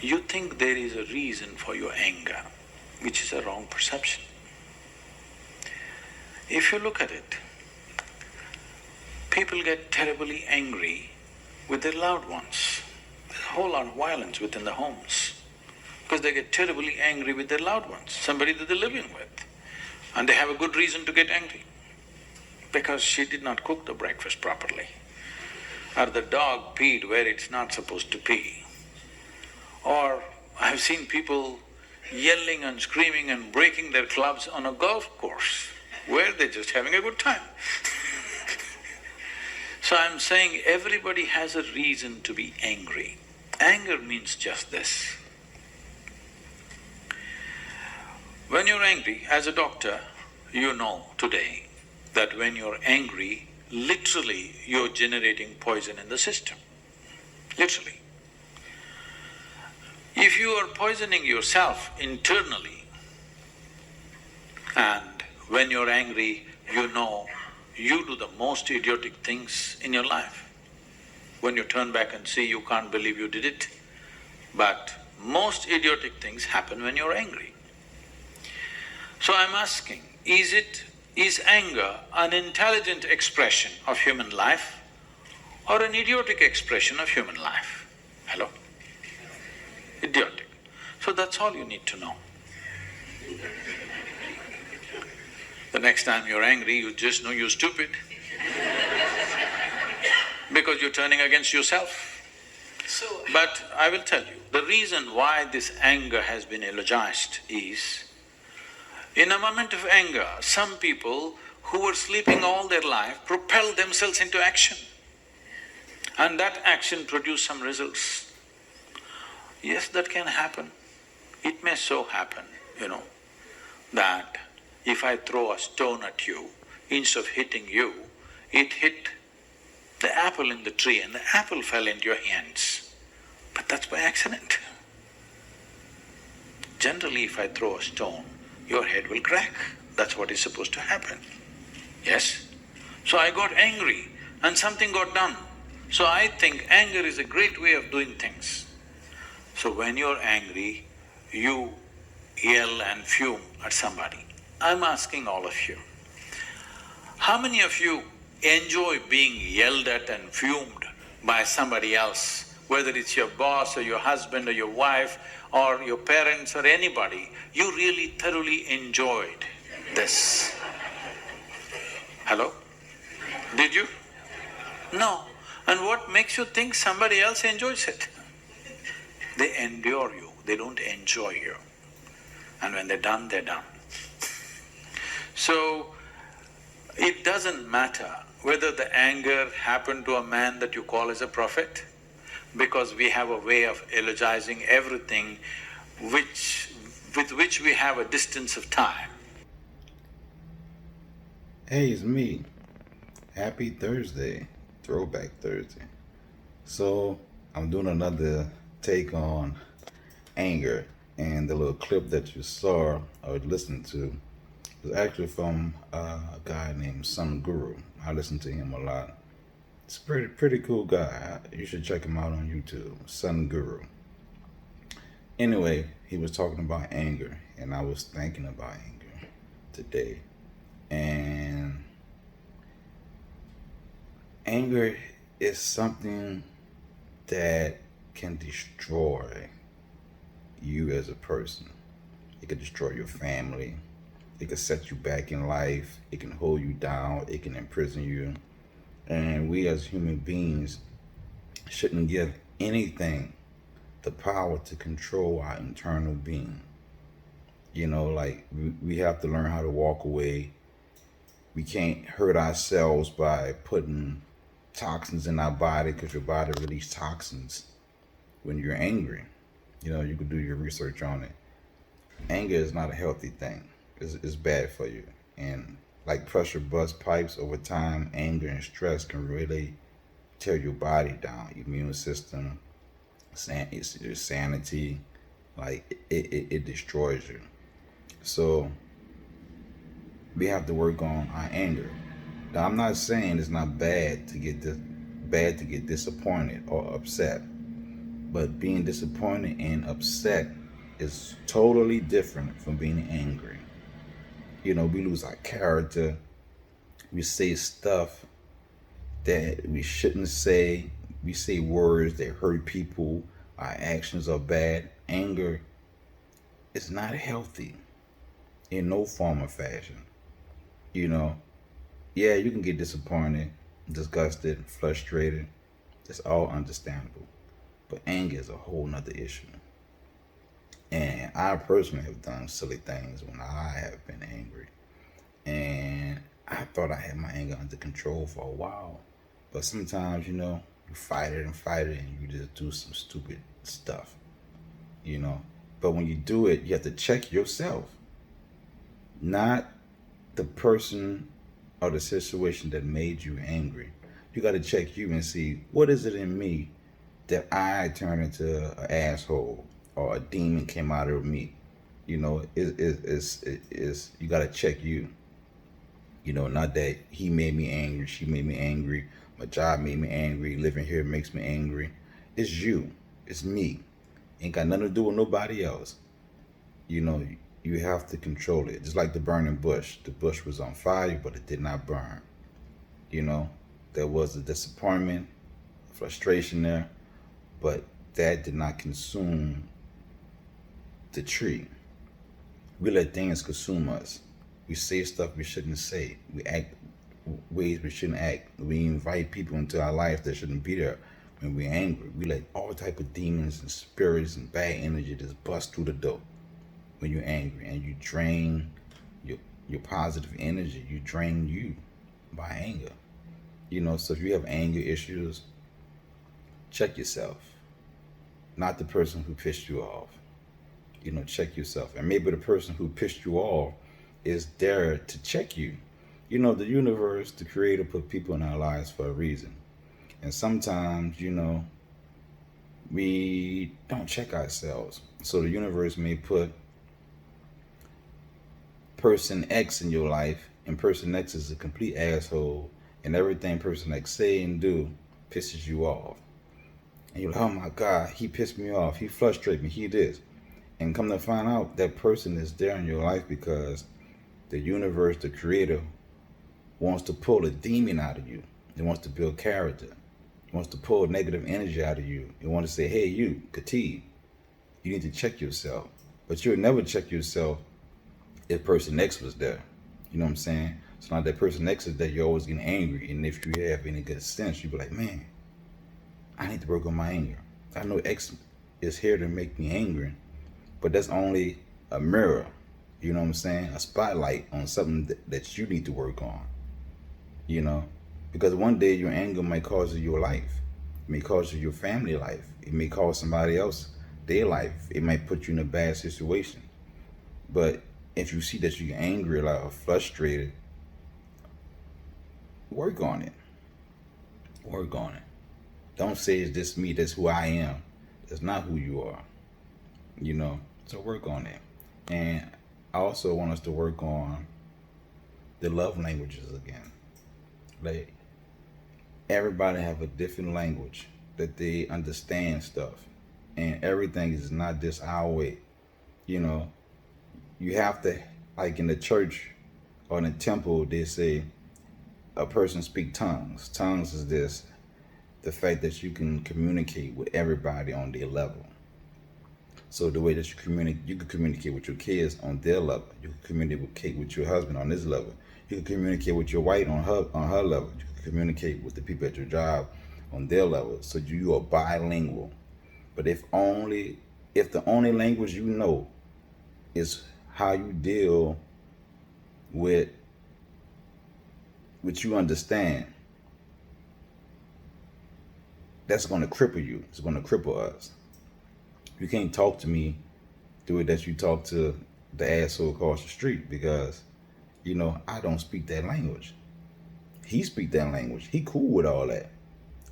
you think there is a reason for your anger, which is a wrong perception. If you look at it, people get terribly angry with their loved ones. There's a whole lot of violence within the homes because they get terribly angry with their loved ones, somebody that they're living with. And they have a good reason to get angry because she did not cook the breakfast properly, or the dog peed where it's not supposed to pee. Or I've seen people yelling and screaming and breaking their clubs on a golf course where they're just having a good time. So I'm saying everybody has a reason to be angry. Anger means just this. When you're angry, as a doctor, you know today that when you're angry, literally you're generating poison in the system, literally. If you are poisoning yourself internally, and when you're angry, you know you do the most idiotic things in your life. When you turn back and see, you can't believe you did it. But most idiotic things happen when you're angry. So I'm asking, is anger an intelligent expression of human life or an idiotic expression of human life? Hello? Idiotic. So that's all you need to know. The next time you're angry, you just know you're stupid because you're turning against yourself. But I will tell you, the reason why this anger has been eulogized is, in a moment of anger, some people who were sleeping all their life propelled themselves into action, and that action produced some results. Yes, that can happen. It may so happen, that if I throw a stone at you, instead of hitting you, it hit the apple in the tree and the apple fell into your hands. But that's by accident. Generally, if I throw a stone, your head will crack. That's what is supposed to happen. Yes? So I got angry and something got done. So I think anger is a great way of doing things. So when you're angry, you yell and fume at somebody. I'm asking all of you, how many of you enjoy being yelled at and fumed by somebody else, whether it's your boss or your husband or your wife or your parents or anybody? You really thoroughly enjoyed this. Hello? Did you? No. And what makes you think somebody else enjoys it? They endure you, they don't enjoy you. And when they're done, they're done. So, it doesn't matter whether the anger happened to a man that you call as a prophet, because we have a way of eulogizing everything with which we have a distance of time. Hey, it's me. Happy Thursday, Throwback Thursday. So, I'm doing another take on anger, and the little clip that you saw or listened to was actually from a guy named Sun Guru. I listen to him a lot. It's a pretty cool guy. You should check him out on YouTube, Sun Guru. Anyway, he was talking about anger, and I was thinking about anger today. And anger is something that can destroy you as a person. It can destroy your family. It can set you back in life. It can hold you down. It can imprison you. And we as human beings shouldn't give anything the power to control our internal being. Like we have to learn how to walk away. We can't hurt ourselves by putting toxins in our body, because your body releases toxins when you're angry. You can do your research on it. Anger is not a healthy thing. It's bad for you. And like pressure bust pipes, over time, anger and stress can really tear your body down, your immune system, your sanity. Like it destroys you. So we have to work on our anger. Now, I'm not saying it's not bad to get disappointed or upset, But being disappointed and upset is totally different from being angry. We lose our character. We say stuff that we shouldn't say. We say words that hurt people. Our actions are bad. Anger is not healthy in no form or fashion. You know, yeah, you can get disappointed, disgusted, frustrated. That's all understandable. But anger is a whole nother issue. And I personally have done silly things when I have been angry. And I thought I had my anger under control for a while. But sometimes, you fight it and you just do some stupid stuff, you know. But when you do it, you have to check yourself, not the person or the situation that made you angry. You got to check you and see, what is it in me that I turned into an asshole or a demon came out of me. You got to check you. Not that he made me angry, she made me angry, my job made me angry, living here makes me angry. It's you. It's me. Ain't got nothing to do with nobody else. You have to control it. Just like the burning bush. The bush was on fire, but it did not burn. There was a disappointment, frustration there, but that did not consume the tree. We let things consume us. We say stuff we shouldn't say. We act ways we shouldn't act. We invite people into our life that shouldn't be there. When we're angry, we let all type of demons and spirits and bad energy just bust through the door when you're angry, and you drain your positive energy. You drain you by anger. So if you have anger issues, check yourself. Not the person who pissed you off. Check yourself. And maybe the person who pissed you off is there to check you. The universe, the creator, put people in our lives for a reason. And sometimes, we don't check ourselves. So the universe may put person X in your life, and person X is a complete asshole, and everything person X say and do pisses you off. And you're like, oh my God, he pissed me off, he frustrated me, he this. And come to find out, that person is there in your life because the universe, the creator, wants to pull a demon out of you. It wants to build character. It wants to pull negative energy out of you. It wants to say, hey, you, Khatib, you need to check yourself. But you'll never check yourself if person X was there. You know what I'm saying? So now that person X is there, you're always getting angry. And if you have any good sense, you'll be like, man, I need to work on my anger. I know X is here to make me angry, but that's only a mirror. You know what I'm saying? A spotlight on something that you need to work on. Because one day your anger might cause you your life. It may cause you your family life. It may cause somebody else their life. It might put you in a bad situation. But if you see that you're angry or frustrated, work on it. Work on it. Don't say it's just me, that's who I am. That's not who you are. So work on it. And I also want us to work on the love languages again. Like, everybody have a different language that they understand stuff. And everything is not just our way. You have to, like in the church or in the temple, they say a person speak tongues. Tongues is the fact that you can communicate with everybody on their level. So the way that you can communicate with your kids on their level. You can communicate with your husband on his level. You can communicate with your wife on her level. You can communicate with the people at your job on their level. So you are bilingual. But if the only language you know is how you deal with what you understand, that's going to cripple you. It's going to cripple us. You can't talk to me the way that you talk to the asshole across the street because, I don't speak that language. He speak that language. He cool with all that.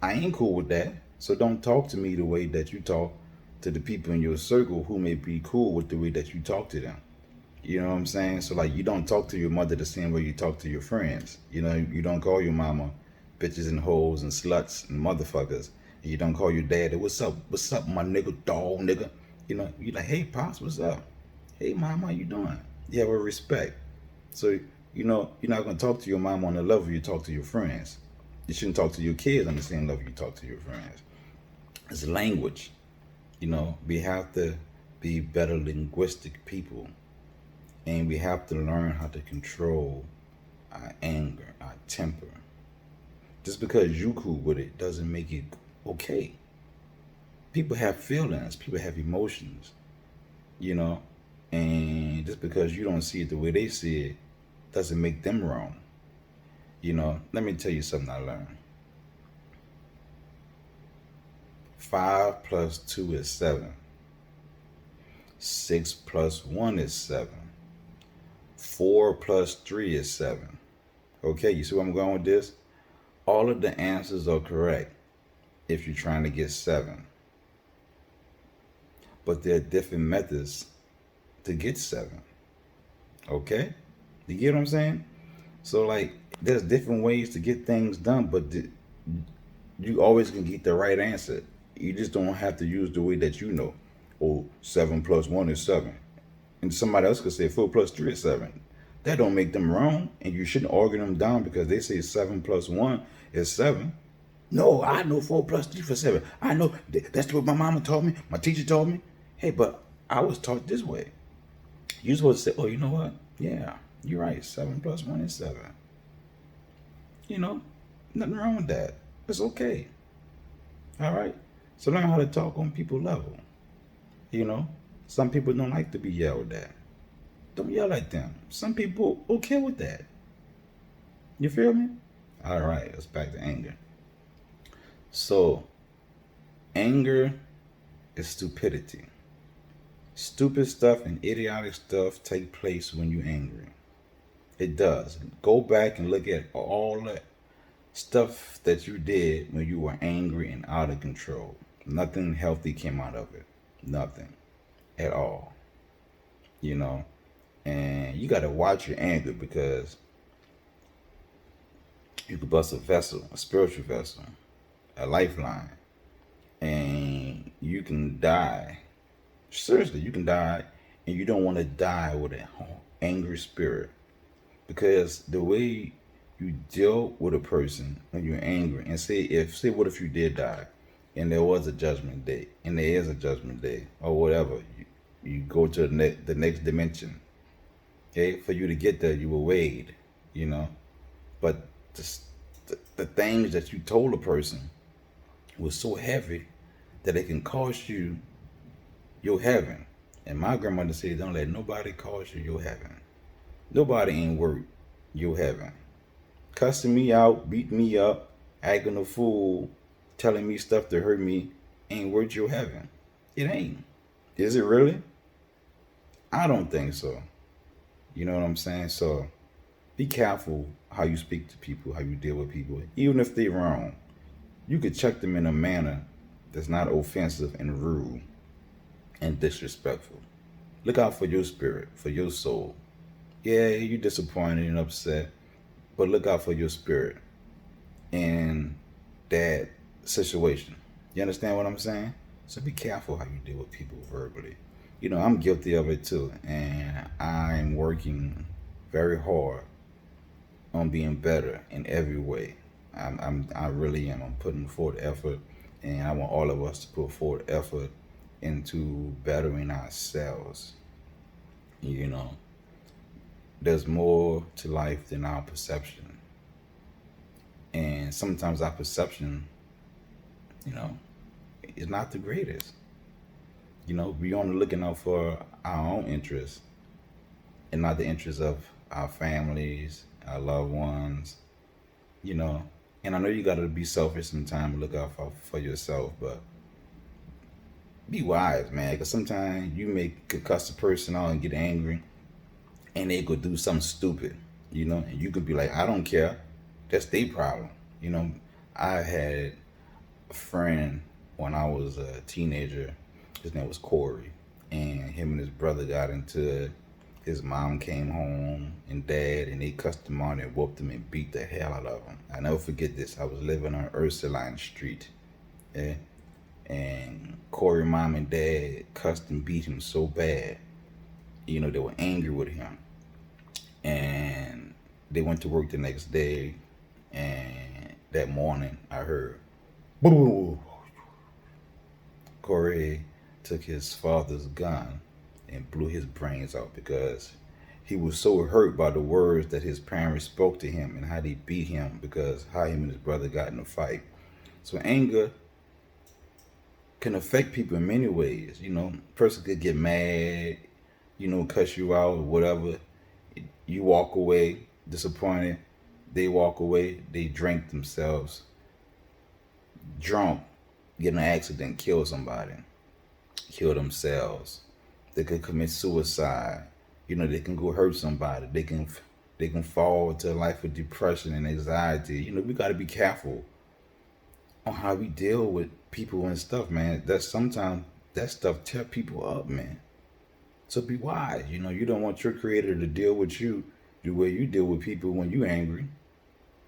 I ain't cool with that. So don't talk to me the way that you talk to the people in your circle who may be cool with the way that you talk to them. You know what I'm saying? So you don't talk to your mother the same way you talk to your friends. You don't call your mama bitches and hoes and sluts and motherfuckers You don't call your dad, what's up, my nigga, dog, nigga. You know, you like, hey, pops, what's up? Hey, mom, how you doing? You have a respect. So, you know, you're not going to talk to your mom on the level you talk to your friends. You shouldn't talk to your kids on the same level you talk to your friends. It's language. You know, we have to be better linguistic people. And we have to learn how to control our anger, our temper. Just because you cool with it doesn't make it okay. People have feelings, people have emotions, you know, and just because you don't see it the way they see it doesn't make them wrong. You know, let me tell you something I learned. 5 plus 2 is 7. 6 plus 1 is 7. 4 plus 3 is 7. Okay, you see where I'm going with this? All of the answers are correct if you're trying to get 7. But there are different methods to get 7. Okay? You get what I'm saying? So, like, there's different ways to get things done, but you always can get the right answer. You just don't have to use the way that you know. Oh, 7 plus 1 is 7. And somebody else could say 4 plus 3 is 7. That don't make them wrong, and you shouldn't argue them down because they say 7 plus 1 is 7. No, I know 4 plus 3 for 7. I know that's what my mama taught me, my teacher told me. Hey, but I was taught this way. You're supposed to say, oh, you know what? Yeah, you're right. 7 plus 1 is 7. You know, nothing wrong with that. It's okay. All right? So learn how to talk on people's level. You know, some people don't like to be yelled at. Don't yell at them. Some people okay with that. You feel me? All right, let's back to anger. So, anger is stupidity. Stupid stuff and idiotic stuff take place when you're angry. It does. Go back and look at all that stuff that you did when you were angry and out of control. Nothing healthy came out of it. Nothing at all. You know, and you got to watch your anger because you could bust a vessel, a spiritual vessel, a lifeline, and you can die. Seriously, you can die, and you don't want to die with an angry spirit because the way you deal with a person when you're angry, and say what if you did die, and there was a judgment day, and there is a judgment day, or whatever, you go to the next dimension. Okay, for you to get there, you were weighed, you know, but the things that you told a person was so heavy that it can cost you your heaven. And my grandmother said, don't let nobody cost you your heaven. Nobody ain't worth your heaven. Cussing me out, beating me up, acting a fool, telling me stuff to hurt me ain't worth your heaven. It ain't. Is it really? I don't think so. You know what I'm saying? So be careful how you speak to people, how you deal with people, even if they're wrong. You could check them in a manner that's not offensive and rude and disrespectful. Look out for your spirit, for your soul. Yeah, you're disappointed and upset, but look out for your spirit in that situation. You understand what I'm saying? So be careful how you deal with people verbally. You know, I'm guilty of it too, and I'm working very hard on being better in every way. I really am. I'm putting forth effort, and I want all of us to put forth effort into bettering ourselves. You know, there's more to life than our perception, and sometimes our perception, you know, is not the greatest. You know, we only looking out for our own interests and not the interests of our families, our loved ones, you know. And I know you got to be selfish sometimes and look out for yourself, but be wise, man, because sometimes you may could cuss a person out and get angry and they could do something stupid, you know, and you could be like, I don't care. That's their problem. You know, I had a friend when I was a teenager. His name was Corey, and him and his brother got into it. His mom came home and dad, and they cussed him out and whooped him and beat the hell out of him. I never forget this. I was living on Ursuline Street Yeah. And Corey mom and dad cussed and beat him so bad. They were angry with him. And they went to work the next day. And that morning, I heard, boo. Corey took his father's gun and blew his brains out because he was so hurt by the words that his parents spoke to him and how they beat him because how him and his brother got in a fight. So anger can affect people in many ways. Person could get mad, cuss you out or whatever. You walk away disappointed. They walk away. They drink themselves drunk, get in an accident, kill somebody, kill themselves. They could commit suicide. They can go hurt somebody. They can fall into a life of depression and anxiety. We got to be careful on how we deal with people and stuff, man. That sometimes that stuff tear people up, man. So be wise. You don't want your creator to deal with you the way you deal with people when you angry.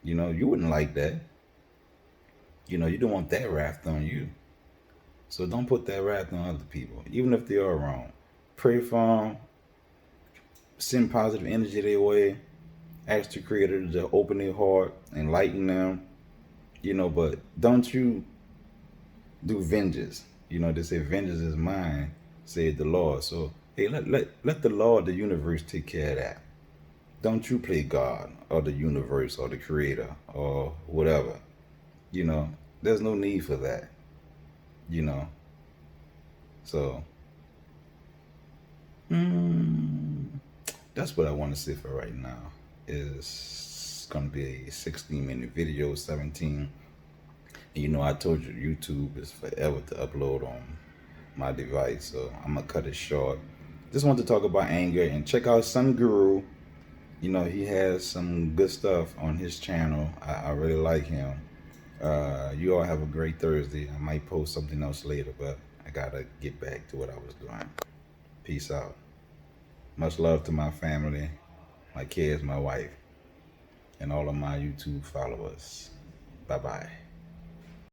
You wouldn't like that. You don't want that wrath on you. So don't put that wrath on other people, even if they are wrong. Pray for them. Send positive energy their way. Ask the creator to open their heart, enlighten them. But don't you do vengeance. They say vengeance is mine, said the Lord. So hey, let the Lord, the universe, take care of that. Don't you play God or the universe or the creator or whatever. There's no need for that. So that's what I want to say for right now. It's gonna be a 16-minute video, 17. And I told you YouTube is forever to upload on my device, so I'm gonna cut it short. Just want to talk about anger and check out Sun Guru. He has some good stuff on his channel. I really like him. You all have a great Thursday. I might post something else later, but I gotta get back to what I was doing. Peace out. Much love to my family, my kids, my wife, and all of my YouTube followers. Bye-bye.